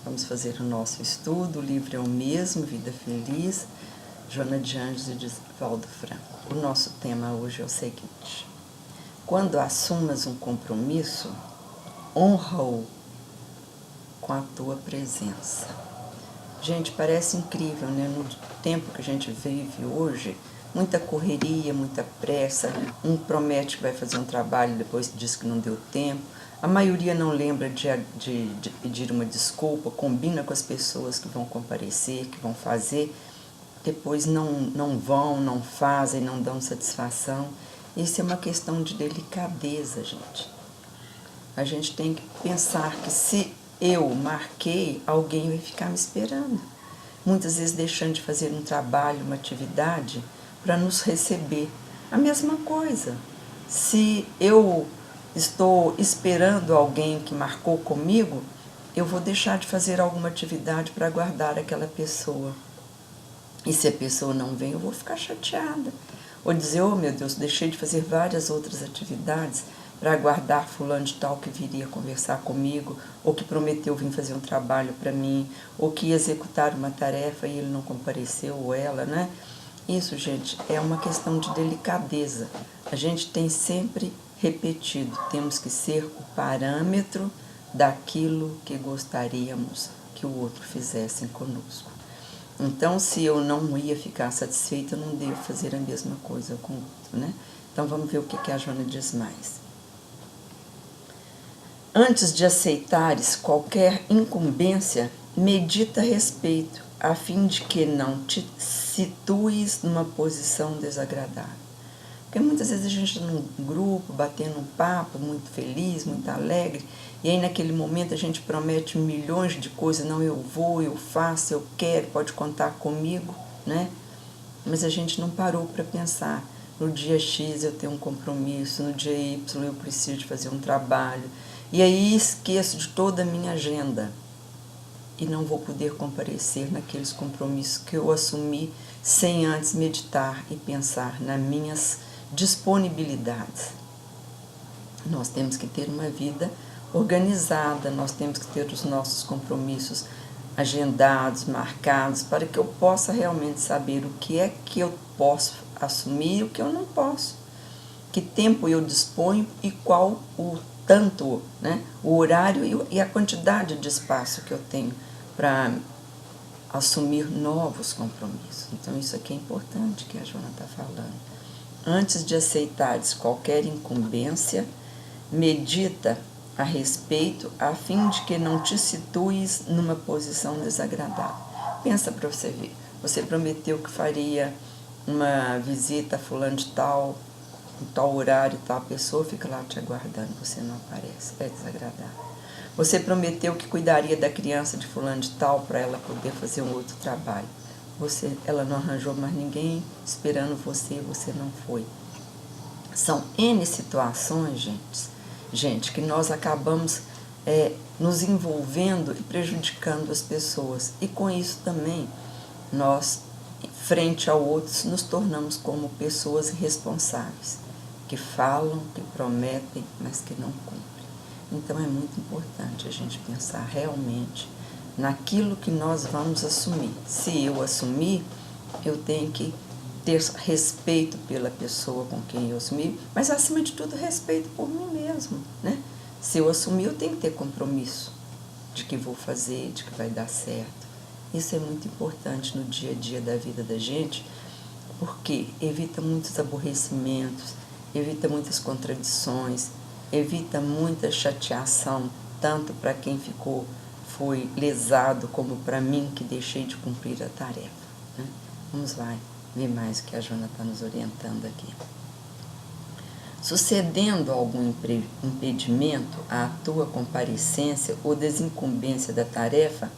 Vamos fazer o nosso estudo. O livro é o mesmo, Vida Feliz, Joana de Anjos e Divaldo Franco. O nosso tema hoje é o seguinte: quando assumas um compromisso, honra-o com a tua presença. Gente, parece incrível, né? No tempo que a gente vive hoje, muita correria, muita pressa, um promete que vai fazer um trabalho, depois diz que não deu tempo. A maioria não lembra de pedir uma desculpa, combina com as pessoas que vão comparecer, que vão fazer, depois não vão, não fazem, não dão satisfação. Isso é uma questão de delicadeza, gente. A gente tem que pensar que se eu marquei, alguém vai ficar me esperando. Muitas vezes deixando de fazer um trabalho, uma atividade, para nos receber. A mesma coisa. Se eu estou esperando alguém que marcou comigo, eu vou deixar de fazer alguma atividade para aguardar aquela pessoa. E se a pessoa não vem, eu vou ficar chateada. Ou dizer, oh meu Deus, deixei de fazer várias outras atividades para aguardar fulano de tal que viria conversar comigo, ou que prometeu vir fazer um trabalho para mim, ou que ia executar uma tarefa e ele não compareceu, ou ela, né? Isso, gente, é uma questão de delicadeza. A gente tem sempre repetido, temos que ser o parâmetro daquilo que gostaríamos que o outro fizesse conosco. Então, se eu não ia ficar satisfeita, eu não devo fazer a mesma coisa com o outro, né? Então, vamos ver o que a Joana diz mais. Antes de aceitares qualquer incumbência, medita a respeito, a fim de que não te situes numa posição desagradável. Porque muitas vezes a gente está num grupo, batendo um papo, muito feliz, muito alegre, e aí naquele momento a gente promete milhões de coisas, não, eu vou, eu faço, eu quero, pode contar comigo, né? Mas a gente não parou para pensar, no dia X eu tenho um compromisso, no dia Y eu preciso de fazer um trabalho, e aí esqueço de toda a minha agenda e não vou poder comparecer naqueles compromissos que eu assumi sem antes meditar e pensar nas minhas disponibilidades. Nós temos que ter uma vida organizada, nós temos que ter os nossos compromissos agendados, marcados, para que eu possa realmente saber o que é que eu posso assumir e o que eu não posso. Que tempo eu disponho e qual o tanto, né, o horário e a quantidade de espaço que eu tenho para assumir novos compromissos. Então, isso aqui é importante que a Joana está falando. Antes de aceitares qualquer incumbência, medita a respeito, a fim de que não te situes numa posição desagradável. Pensa para você ver. Você prometeu que faria uma visita a fulano de tal, em tal horário, tal pessoa fica lá te aguardando, você não aparece, é desagradável. Você prometeu que cuidaria da criança de fulano de tal para ela poder fazer um outro trabalho. Ela não arranjou mais ninguém esperando você não foi. São N situações, gente, que nós acabamos nos envolvendo e prejudicando as pessoas. E com isso também, nós, frente ao outro, nos tornamos como pessoas irresponsáveis, que falam, que prometem, mas que não cumprem. Então, é muito importante a gente pensar realmente naquilo que nós vamos assumir. Se eu assumir, eu tenho que ter respeito pela pessoa com quem eu assumi, mas, acima de tudo, respeito por mim mesmo, né? Se eu assumir, eu tenho que ter compromisso de que vou fazer, de que vai dar certo. Isso é muito importante no dia a dia da vida da gente, porque evita muitos aborrecimentos, evita muitas contradições, evita muita chateação, tanto para quem foi lesado, como para mim que deixei de cumprir a tarefa, né? Vamos lá ver mais o que a Joana está nos orientando aqui. Sucedendo algum impedimento à tua comparecência ou desincumbência da tarefa,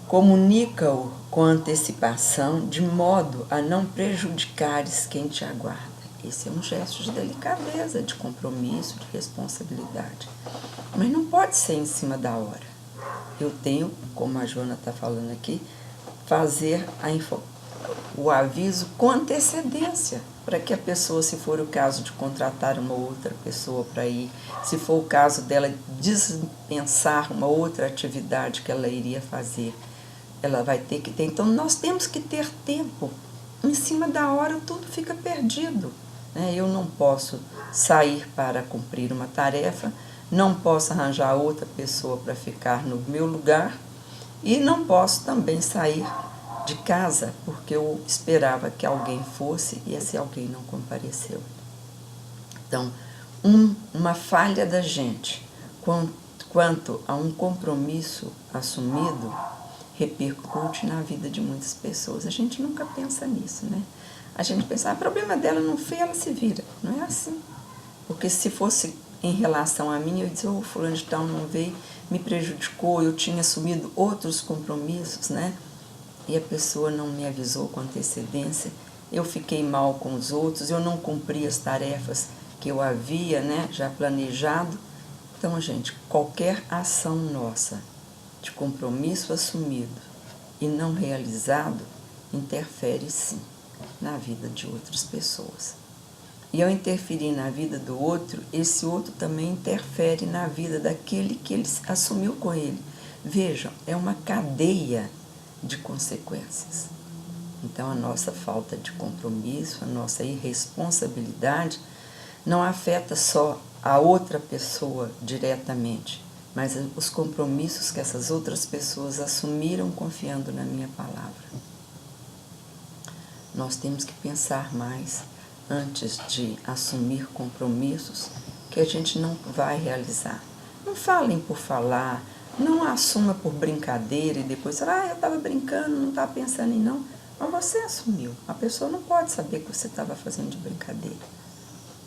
comunica-o com antecipação, de modo a não prejudicares quem te aguarda. Esse é um gesto de delicadeza, de compromisso, de responsabilidade. Mas não pode ser em cima da hora. Eu tenho, como a Joana está falando aqui, fazer o aviso com antecedência, para que a pessoa, se for o caso de contratar uma outra pessoa para ir, se for o caso dela dispensar uma outra atividade que ela iria fazer, ela vai ter que ter. Então, nós temos que ter tempo. Em cima da hora, tudo fica perdido. Eu não posso sair para cumprir uma tarefa, não posso arranjar outra pessoa para ficar no meu lugar e não posso também sair de casa porque eu esperava que alguém fosse e esse alguém não compareceu. Então, uma falha da gente quanto a um compromisso assumido repercute na vida de muitas pessoas. A gente nunca pensa nisso, né? A gente pensa, o problema dela não foi, ela se vira. Não é assim. Porque se fosse em relação a mim, eu dizia, fulano de tal não veio, me prejudicou, eu tinha assumido outros compromissos, né? E a pessoa não me avisou com antecedência, eu fiquei mal com os outros, eu não cumpri as tarefas que eu havia, né, já planejado. Então, gente, qualquer ação nossa de compromisso assumido e não realizado interfere sim na vida de outras pessoas. E ao interferir na vida do outro, esse outro também interfere na vida daquele que ele assumiu com ele. Vejam, é uma cadeia de consequências. Então, a nossa falta de compromisso, a nossa irresponsabilidade não afeta só a outra pessoa diretamente, mas os compromissos que essas outras pessoas assumiram confiando na minha palavra. Nós temos que pensar mais antes de assumir compromissos que a gente não vai realizar. Não falem por falar, não assuma por brincadeira e depois, eu estava brincando, não estava pensando em não. Mas você assumiu. A pessoa não pode saber que você estava fazendo de brincadeira.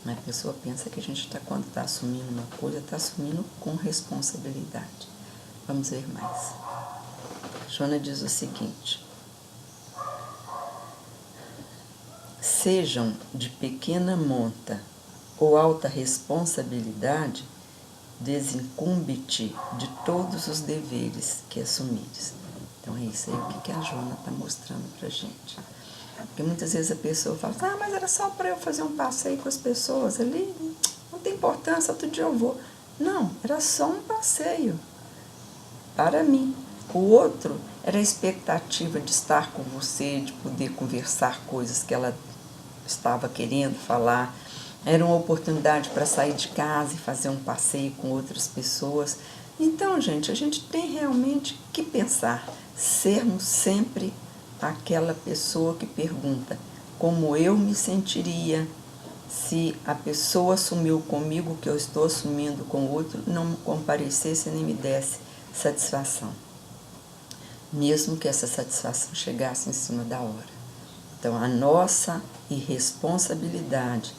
Mas a pessoa pensa que a gente quando está assumindo uma coisa, está assumindo com responsabilidade. Vamos ver mais. Joana diz o seguinte: sejam de pequena monta ou alta responsabilidade, desincumbe-te de todos os deveres que assumires. Então é isso aí o que a Joana está mostrando para a gente. Porque muitas vezes a pessoa fala, mas era só para eu fazer um passeio com as pessoas ali, não tem importância, outro dia eu vou. Não, era só um passeio para mim. O outro era a expectativa de estar com você, de poder conversar coisas que ela estava querendo falar. Era uma oportunidade para sair de casa e fazer um passeio com outras pessoas. Então, gente, a gente tem realmente que pensar, sermos sempre aquela pessoa que pergunta como eu me sentiria se a pessoa assumiu comigo o que eu estou assumindo com o outro, não comparecesse nem me desse satisfação, mesmo que essa satisfação chegasse em cima da hora. Então, a nossa irresponsabilidade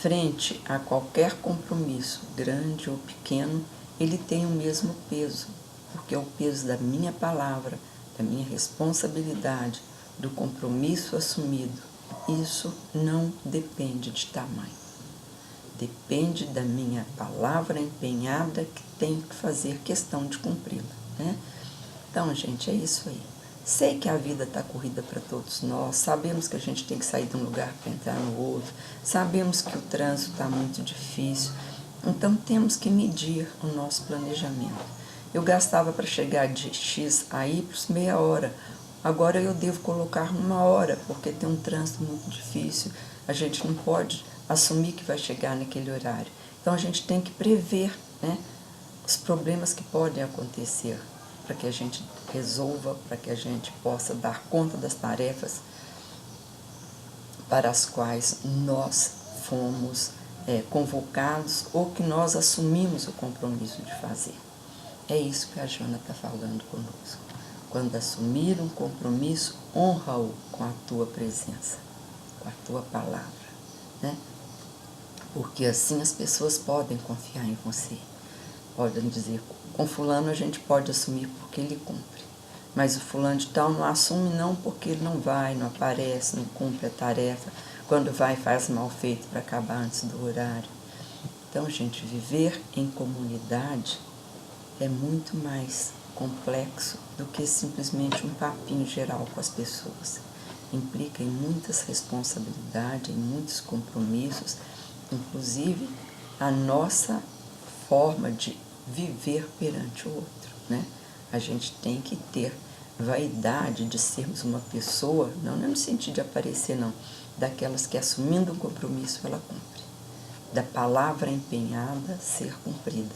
frente a qualquer compromisso, grande ou pequeno, ele tem o mesmo peso, porque é o peso da minha palavra, da minha responsabilidade, do compromisso assumido. Isso não depende de tamanho. Depende da minha palavra empenhada que tenho que fazer questão de cumpri-la, né? Então, gente, é isso aí. Sei que a vida está corrida para todos nós, sabemos que a gente tem que sair de um lugar para entrar no outro, sabemos que o trânsito está muito difícil, então temos que medir o nosso planejamento. Eu gastava para chegar de X a Y meia hora, agora eu devo colocar 1 hora, porque tem um trânsito muito difícil, a gente não pode assumir que vai chegar naquele horário. Então a gente tem que prever, né, os problemas que podem acontecer, para que a gente resolva, para que a gente possa dar conta das tarefas para as quais nós fomos convocados ou que nós assumimos o compromisso de fazer. É isso que a Joana está falando conosco. Quando assumir um compromisso, honra-o com a tua presença, com a tua palavra, né? Porque assim as pessoas podem confiar em você. Podem dizer, com fulano a gente pode assumir porque ele cumpre. Mas o fulano de tal não assume não porque ele não vai, não aparece, não cumpre a tarefa. Quando vai, faz mal feito para acabar antes do horário. Então, gente, viver em comunidade é muito mais complexo do que simplesmente um papinho geral com as pessoas. implica em muitas responsabilidades, em muitos compromissos, inclusive a nossa forma de viver perante o outro, né? A gente tem que ter vaidade de sermos uma pessoa, não no sentido de aparecer, não, daquelas que assumindo um compromisso ela cumpre, da palavra empenhada ser cumprida,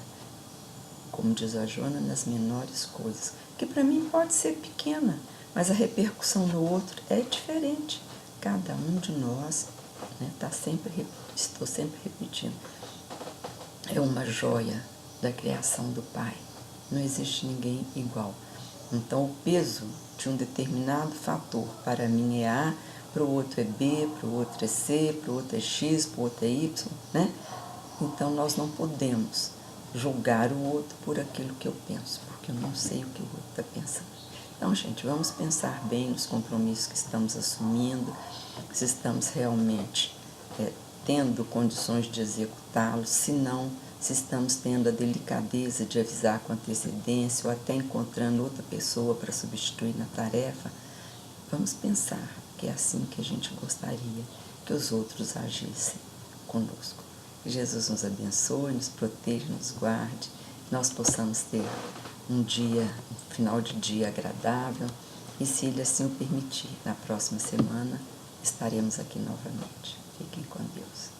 como diz a Joana, nas menores coisas, que para mim pode ser pequena, mas a repercussão no outro é diferente. Cada um de nós, né, estou sempre repetindo, é uma joia da criação do Pai. Não existe ninguém igual. Então, o peso de um determinado fator para mim é A, para o outro é B, para o outro é C, para o outro é X, para o outro é Y, né? Então, nós não podemos julgar o outro por aquilo que eu penso, porque eu não sei o que o outro está pensando. Então, gente, vamos pensar bem nos compromissos que estamos assumindo, se estamos realmente tendo condições de executá-los, se não, se estamos tendo a delicadeza de avisar com antecedência ou até encontrando outra pessoa para substituir na tarefa. Vamos pensar que é assim que a gente gostaria que os outros agissem conosco. Que Jesus nos abençoe, nos proteja, nos guarde, nós possamos ter um final de dia agradável e, se Ele assim o permitir, na próxima semana estaremos aqui novamente. Fiquem com Deus.